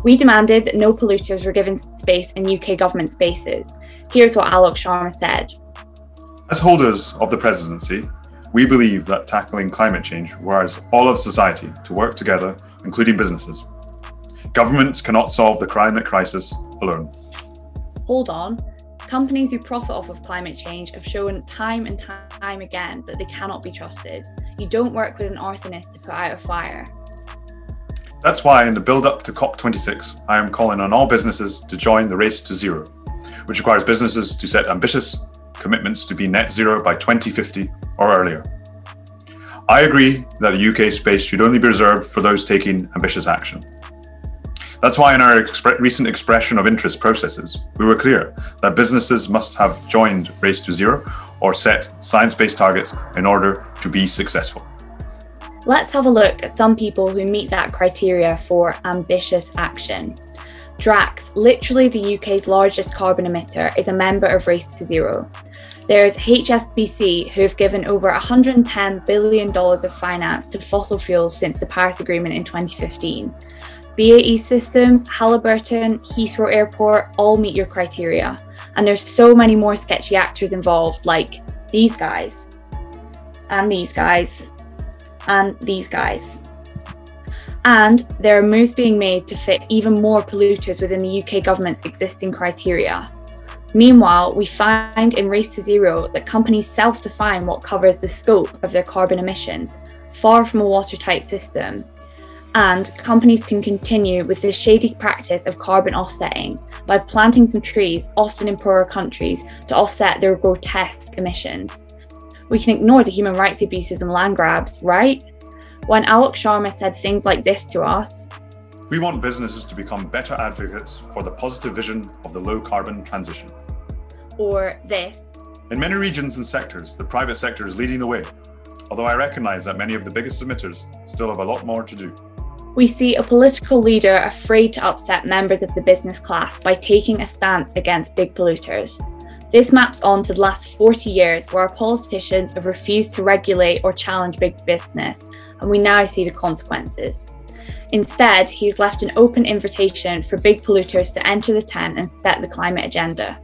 We demanded that no polluters were given space in UK government spaces. Here's what Alok Sharma said. As holders of the presidency, we believe that tackling climate change requires all of society to work together, including businesses. Governments cannot solve the climate crisis alone. Hold on. Companies who profit off of climate change have shown time and time again that they cannot be trusted. You don't work with an arsonist to put out a fire. That's why in the build-up to COP26, I am calling on all businesses to join the race to zero, which requires businesses to set ambitious commitments to be net zero by 2050 or earlier. I agree that the UK space should only be reserved for those taking ambitious action. That's why in our recent expression of interest processes, we were clear that businesses must have joined Race to Zero or set science-based targets in order to be successful. Let's have a look at some people who meet that criteria for ambitious action. Drax, literally the UK's largest carbon emitter, is a member of Race to Zero. There's HSBC, who have given over $110 billion of finance to fossil fuels since the Paris Agreement in 2015. BAE Systems, Halliburton, Heathrow Airport all meet your criteria. And there's so many more sketchy actors involved, like these guys, and these guys, and these guys. And there are moves being made to fit even more polluters within the UK government's existing criteria. Meanwhile, we find in Race to Zero that companies self-define what covers the scope of their carbon emissions, far from a watertight system. And companies can continue with this shady practice of carbon offsetting by planting some trees, often in poorer countries, to offset their grotesque emissions. We can ignore the human rights abuses and land grabs, right? When Alok Sharma said things like this to us, we want businesses to become better advocates for the positive vision of the low carbon transition. Or this. In many regions and sectors, the private sector is leading the way, although I recognise that many of the biggest emitters still have a lot more to do. We see a political leader afraid to upset members of the business class by taking a stance against big polluters. This maps on to the last 40 years where our politicians have refused to regulate or challenge big business, and we now see the consequences. Instead, he's left an open invitation for big polluters to enter the tent and set the climate agenda.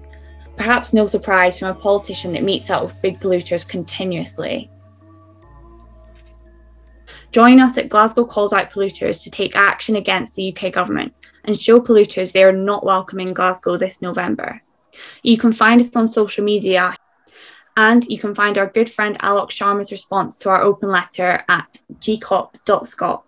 Perhaps no surprise from a politician that meets out with big polluters continuously. Join us at Glasgow Calls Out Polluters to take action against the UK government and show polluters they are not welcome in Glasgow this November. You can find us on social media, and you can find our good friend Alok Sharma's response to our open letter at gcop.scot.